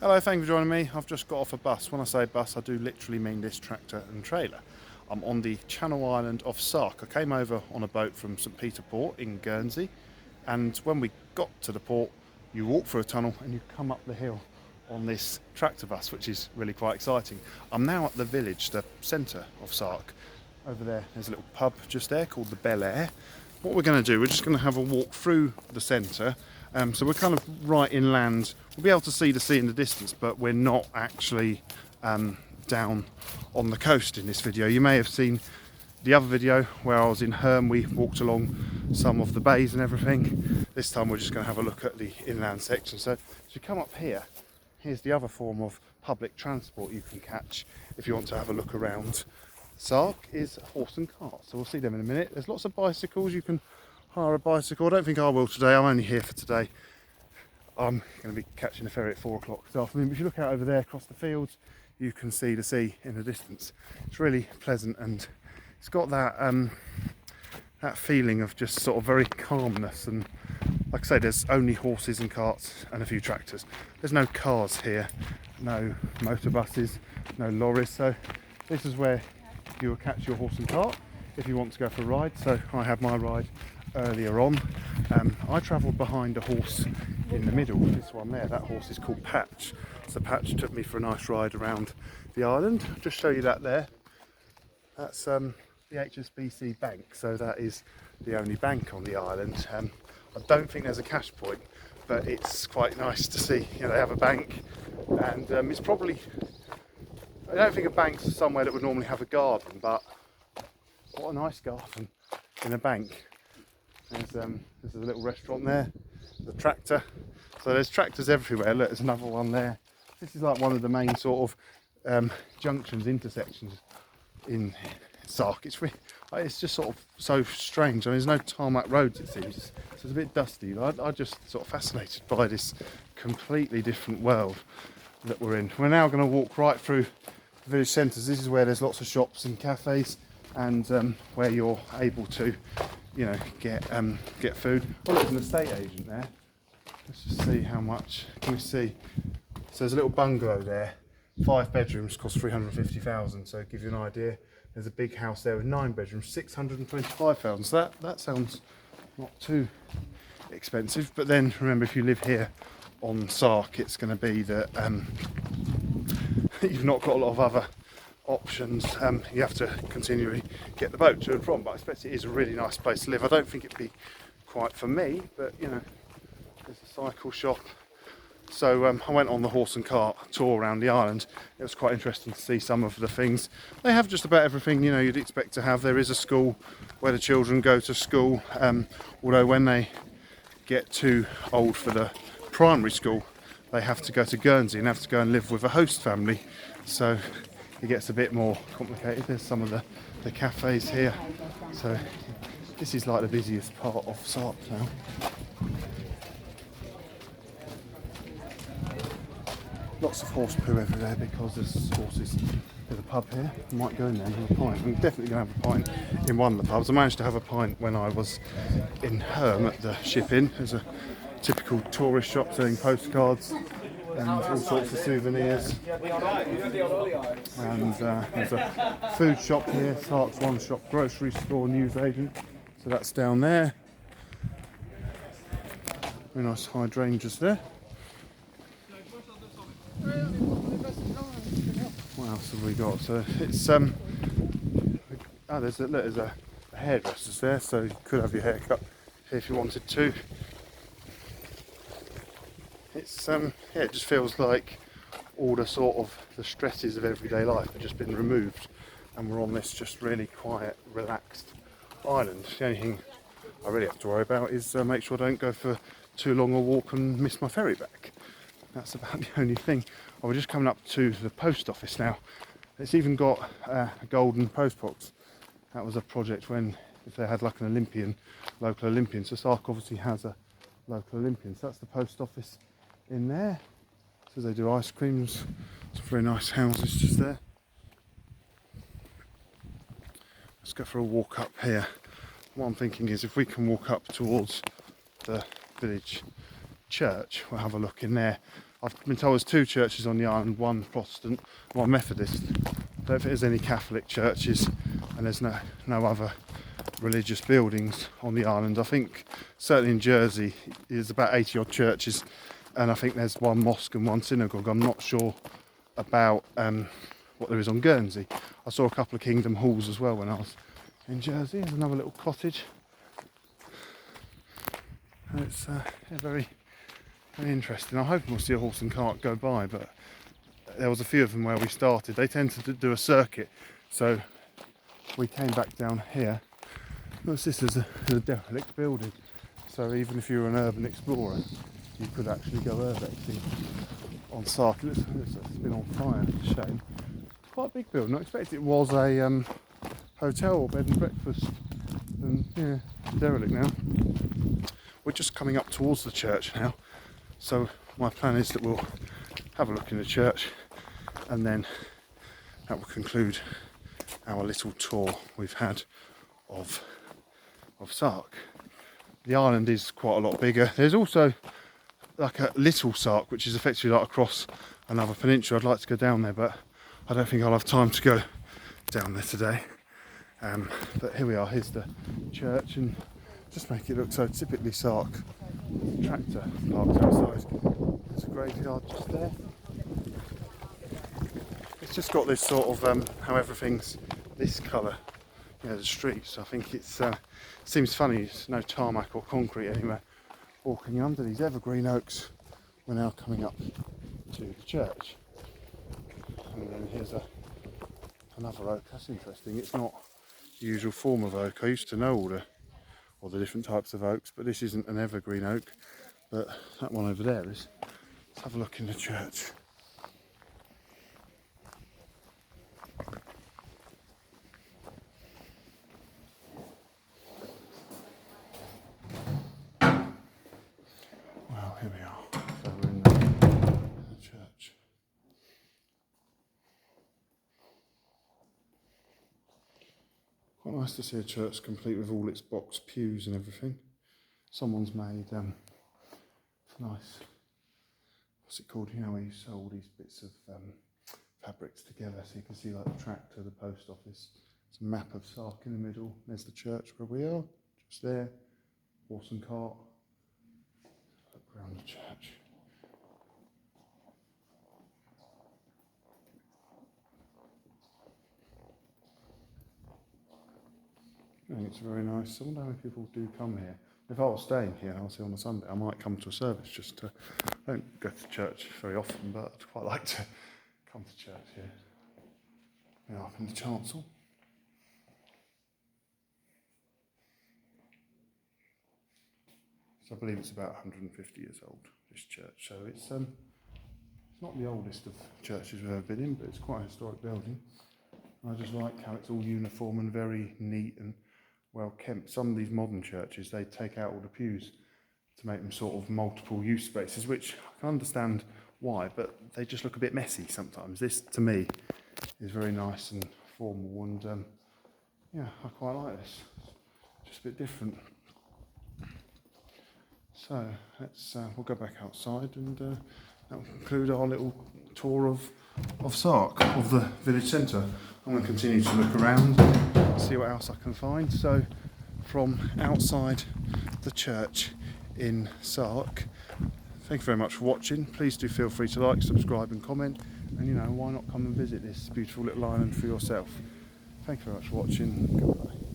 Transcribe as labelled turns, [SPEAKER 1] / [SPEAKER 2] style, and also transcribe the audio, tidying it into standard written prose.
[SPEAKER 1] Hello, thank you for joining me. I've just got off a bus. When I say bus, I do literally mean this tractor and trailer. I'm on the Channel Island of Sark. I came over on a boat from St Peter Port in Guernsey, and when we got to the port, you walk through a tunnel and you come up the hill on this tractor bus, which is really quite exciting. I'm now at the village, the centre of Sark. Over there's a little pub just there called the Bel Air. What we're going to do, we're just going to have a walk through the centre. So we're kind of right inland. We'll be able to see the sea in the distance, but we're not actually down on the coast in this video. You may have seen the other video where I was in Herm. We walked along some of the bays and everything. This time we're just going to have a look at the inland section. So as you come up here, here's the other form of public transport you can catch if you want to have a look around. Sark is horse and cart, so we'll see them in a minute. There's lots of bicycles. You can hire a bicycle. I don't think I will today. I'm only here for today. I'm going to be catching a ferry at 4 o'clock this afternoon. But if you look out over there across the fields, you can see the sea in the distance. It's really pleasant, and it's got that that feeling of just sort of very calmness. And like I say, there's only horses and carts and a few tractors. There's no cars here, no motor buses, no lorries. So this is where you will catch your horse and cart if you want to go for a ride. So I had my ride earlier on. I travelled behind a horse in the middle, this one there. That horse is called Patch. So Patch took me for a nice ride around the island. I'll just show you that there. That's the HSBC bank, so that is the only bank on the island. I don't think there's a cash point, but it's quite nice to see, you know, they have a bank, and it's probably, I don't think a bank's somewhere that would normally have a garden, but what a nice garden in a bank. There's a little restaurant there, the tractor. So there's tractors everywhere. Look, there's another one there. This is like one of the main sort of junctions, intersections in Sark. It's just sort of so strange. I mean, there's no tarmac roads, it seems. So it's a bit dusty. I'm just sort of fascinated by this completely different world that we're in. We're now going to walk right through the village centres. This is where there's lots of shops and cafes, and where you're able to, you know, get food. Oh, look, there's an estate agent there. Let's just see how much. Can we see? So there's a little bungalow there. 5 bedrooms, cost 350,000. So give you an idea. There's a big house there with 9 bedrooms, 625,000. So that sounds not too expensive. But then remember, if you live here on Sark, it's going to be that you've not got a lot of other options. You have to continually get the boat to and from, but I expect it is a really nice place to live. I don't think it'd be quite for me, but you know, there's a cycle shop. So I went on the horse and cart tour around the island. It was quite interesting to see some of the things. They have just about everything, you know, you'd expect to have. There is a school where the children go to school, although when they get too old for the primary school, they have to go to Guernsey and have to go and live with a host family. So it gets a bit more complicated. There's some of the cafes here. So this is like the busiest part of Sark now. Lots of horse poo everywhere because there's horses. There's a pub here. I might go in there and have a pint. I'm definitely going to have a pint in one of the pubs. I managed to have a pint when I was in Herm at the Ship Inn. There's a typical tourist shop selling postcards and all sorts of souvenirs. And there's a food shop here, Sark's One Shop, grocery store, newsagent. So that's down there. Very nice hydrangeas there. What else have we got? So it's there's a hairdresser's there, so you could have your hair cut here if you wanted to. It's it just feels like all the sort of the stresses of everyday life have just been removed, and we're on this just really quiet, relaxed island. The only thing I really have to worry about is make sure I don't go for too long a walk and miss my ferry back. That's about the only thing. Oh, we're just coming up to the post office now. It's even got a golden post box. That was a project when, if they had like an local Olympian. So Sark obviously has a local Olympian. So that's the post office in there. So they do ice creams. Some very nice houses just there. Let's go for a walk up here. What I'm thinking is if we can walk up towards the village church, we'll have a look in there. I've been told there's 2 churches on the island, one Protestant, one Methodist. I don't think there's any Catholic churches, and there's no other religious buildings on the island. I think certainly in Jersey there's about 80 odd churches, and I think there's one mosque and one synagogue. I'm not sure about what there is on Guernsey. I saw a couple of Kingdom Halls as well when I was in Jersey. There's another little cottage. And it's very, very interesting. I hope we'll see a horse and cart go by, but there was a few of them where we started. They tend to do a circuit, so we came back down here. This is a derelict building, so even if you were an urban explorer, you could actually go urbexing on Sark. It looks like it's been on fire. Shame. It's quite a big building. I expected it was a hotel or bed and breakfast, and yeah, derelict now. We're just coming up towards the church now, so my plan is that we'll have a look in the church, and then that will conclude our little tour we've had of Sark. The island is quite a lot bigger. There's also like a little Sark, which is effectively like across another peninsula. I'd like to go down there, but I don't think I'll have time to go down there today. But here we are. Here's the church, and just make it look so typically Sark. Tractor parked outside. There's a graveyard just there. It's just got this sort of how everything's this colour. You know, the streets. I think it's seems funny. There's no tarmac or concrete anywhere. Walking under these evergreen oaks, we're now coming up to the church. And then here's another oak. That's interesting. It's not the usual form of oak. I used to know all the different types of oaks, but this isn't an evergreen oak. But that one over there is. Let's have a look in the church. Wow, here we are. So we're in the church. Quite nice to see a church complete with all its box pews and everything. Someone's made nice, what's it called? You know, where you sew all these bits of fabrics together, so you can see like the tractor, the post office. It's a map of Sark in the middle. There's the church where we are, just there. Horse and cart. Look around the church. I think it's very nice. I wonder how many people do come here. If I was staying here, I'll say on a Sunday, I might come to a service just to, I don't go to church very often, but I'd quite like to come to church here. Now up in the chancel. So I believe it's about 150 years old, this church. So it's not the oldest of churches we've ever been in, but it's quite a historic building. I just like how it's all uniform and very neat and well kept. Some of these modern churches, they take out all the pews to make them sort of multiple use spaces, which I can understand why, but they just look a bit messy sometimes. This, to me, is very nice and formal, and yeah, I quite like this. Just a bit different. So let's we'll go back outside, and that will conclude our little tour of Sark, of the village centre. I'm going to continue to look around, see what else I can find. So from outside the church in Sark, thank you very much for watching. Please do feel free to like, subscribe and comment, and you know, why not come and visit this beautiful little island for yourself. Thank you very much for watching. Goodbye.